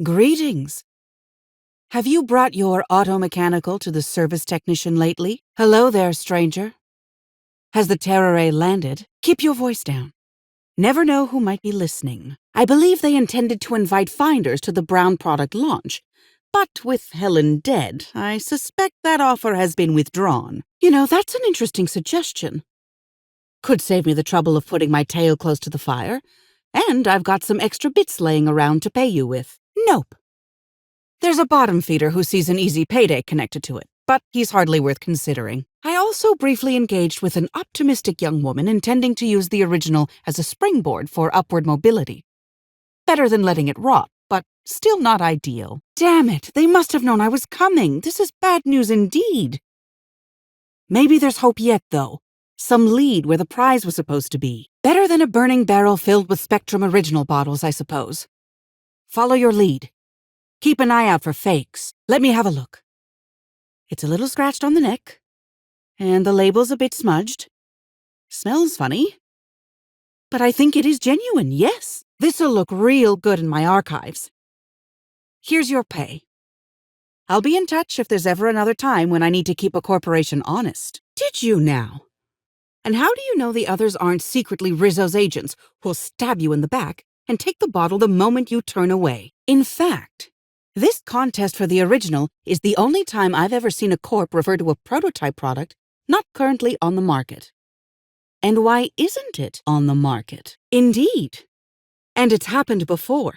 Greetings. Have you brought your auto-mechanical to the service technician lately? Hello there, stranger. Has the Terrore landed? Keep your voice down. Never know who might be listening. I believe they intended to invite finders to the Brown product launch. But with Helen dead, I suspect that offer has been withdrawn. You know, that's an interesting suggestion. Could save me the trouble of putting my tail close to the fire. And I've got some extra bits laying around to pay you with. Nope. There's a bottom feeder who sees an easy payday connected to it, but he's hardly worth considering. I also briefly engaged with an optimistic young woman intending to use the original as a springboard for upward mobility. Better than letting it rot, but still not ideal. Damn it, they must have known I was coming. This is bad news indeed. Maybe there's hope yet, though. Some lead where the prize was supposed to be. Better than a burning barrel filled with Spectrum original bottles, I suppose. Follow your lead. Keep an eye out for fakes. Let me have a look. It's a little scratched on the neck, and the label's a bit smudged. Smells funny. But I think it is genuine, yes. This'll look real good in my archives. Here's your pay. I'll be in touch if there's ever another time when I need to keep a corporation honest. Did you now? And how do you know the others aren't secretly Rizzo's agents who'll stab you in the back and take the bottle the moment you turn away? In fact, this contest for the original is the only time I've ever seen a corp refer to a prototype product not currently on the market. And why isn't it on the market? Indeed. And it's happened before.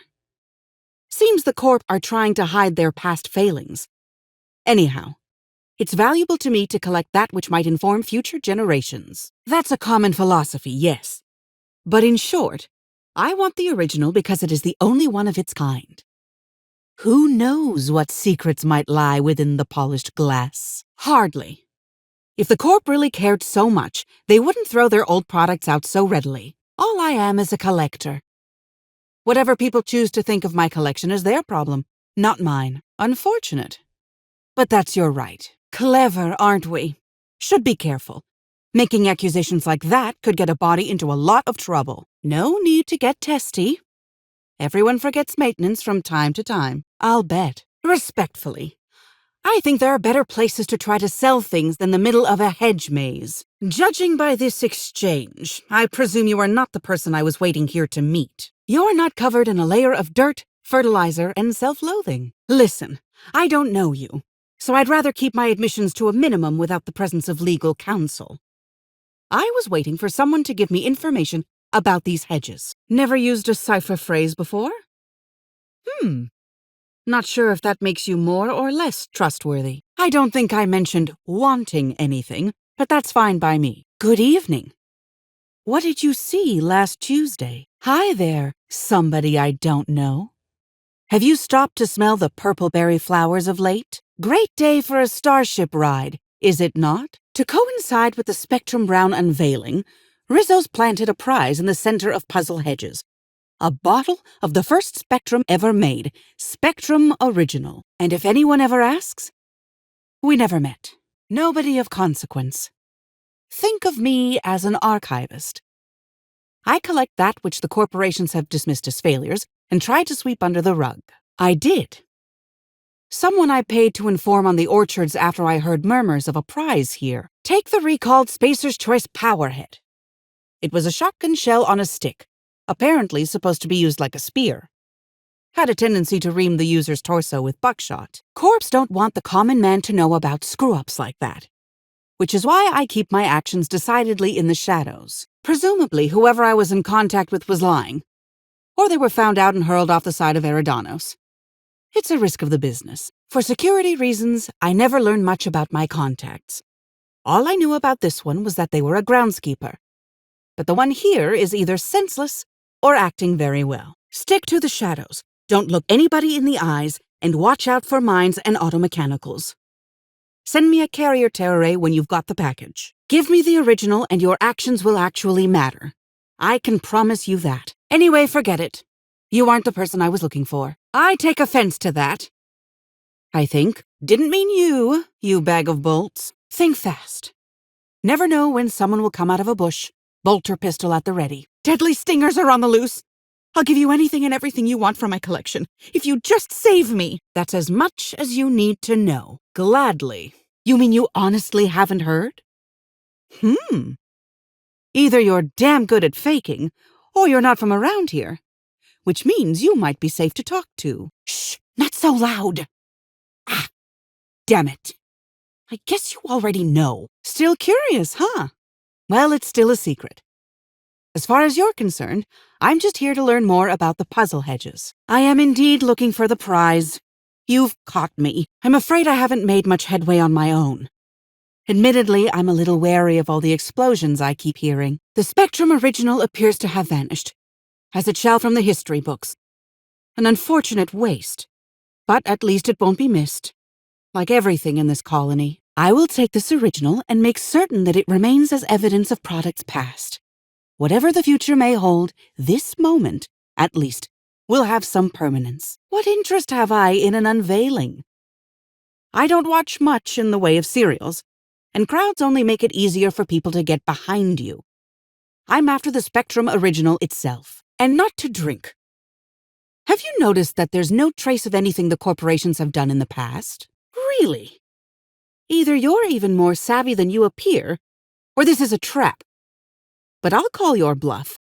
Seems the corp are trying to hide their past failings. Anyhow, it's valuable to me to collect that which might inform future generations. That's a common philosophy, yes. But in short, I want the original because it is the only one of its kind. Who knows what secrets might lie within the polished glass? Hardly. If the corp really cared so much, they wouldn't throw their old products out so readily. All I am is a collector. Whatever people choose to think of my collection is their problem, not mine. Unfortunate. But that's your right. Clever, aren't we? Should be careful. Making accusations like that could get a body into a lot of trouble. No need to get testy. Everyone forgets maintenance from time to time. I'll bet. Respectfully, I think there are better places to try to sell things than the middle of a hedge maze. Judging by this exchange, I presume you are not the person I was waiting here to meet. You're not covered in a layer of dirt, fertilizer, and self-loathing. Listen, I don't know you, so I'd rather keep my admissions to a minimum without the presence of legal counsel. I was waiting for someone to give me information about these hedges. Never used a cipher phrase before? Not sure if that makes you more or less trustworthy. I don't think I mentioned wanting anything, but that's fine by me. Good evening. What did you see last Tuesday? Hi there, somebody I don't know. Have you stopped to smell the purple-berry flowers of late? Great day for a starship ride, is it not? To coincide with the Spectrum Brown unveiling, Rizzo's planted a prize in the center of Puzzle Hedges. A bottle of the first Spectrum ever made, Spectrum Original. And if anyone ever asks, we never met. Nobody of consequence. Think of me as an archivist. I collect that which the corporations have dismissed as failures and try to sweep under the rug. I did. Someone I paid to inform on the orchards after I heard murmurs of a prize here. Take the recalled Spacer's Choice Powerhead. It was a shotgun shell on a stick, apparently supposed to be used like a spear. Had a tendency to ream the user's torso with buckshot. Corps don't want the common man to know about screw-ups like that, which is why I keep my actions decidedly in the shadows. Presumably, whoever I was in contact with was lying, or they were found out and hurled off the side of Eridanos. It's a risk of the business. For security reasons, I never learned much about my contacts. All I knew about this one was that they were a groundskeeper. But the one here is either senseless or acting very well. Stick to the shadows, don't look anybody in the eyes, and watch out for mines and automechanicals. Send me a carrier Terrore when you've got the package. Give me the original and your actions will actually matter. I can promise you that. Anyway, forget it. You aren't the person I was looking for. I take offense to that. I think. Didn't mean you, you bag of bolts. Think fast. Never know when someone will come out of a bush, bolt or pistol at the ready. Deadly stingers are on the loose. I'll give you anything and everything you want from my collection, if you just save me. That's as much as you need to know. Gladly. You mean you honestly haven't heard? Either you're damn good at faking, or you're not from around here, which means you might be safe to talk to. Shh, not so loud. Ah, damn it. I guess you already know. Still curious, huh? Well, it's still a secret. As far as you're concerned, I'm just here to learn more about the puzzle hedges. I am indeed looking for the prize. You've caught me. I'm afraid I haven't made much headway on my own. Admittedly, I'm a little wary of all the explosions I keep hearing. The Spectrum original appears to have vanished, as it shall from the history books. An unfortunate waste, but at least it won't be missed. Like everything in this colony, I will take this original and make certain that it remains as evidence of products past. Whatever the future may hold, this moment, at least, will have some permanence. What interest have I in an unveiling? I don't watch much in the way of serials, and crowds only make it easier for people to get behind you. I'm after the Spectrum original itself, and not to drink. Have you noticed that there's no trace of anything the corporations have done in the past? Really? Either you're even more savvy than you appear, or this is a trap. But I'll call your bluff.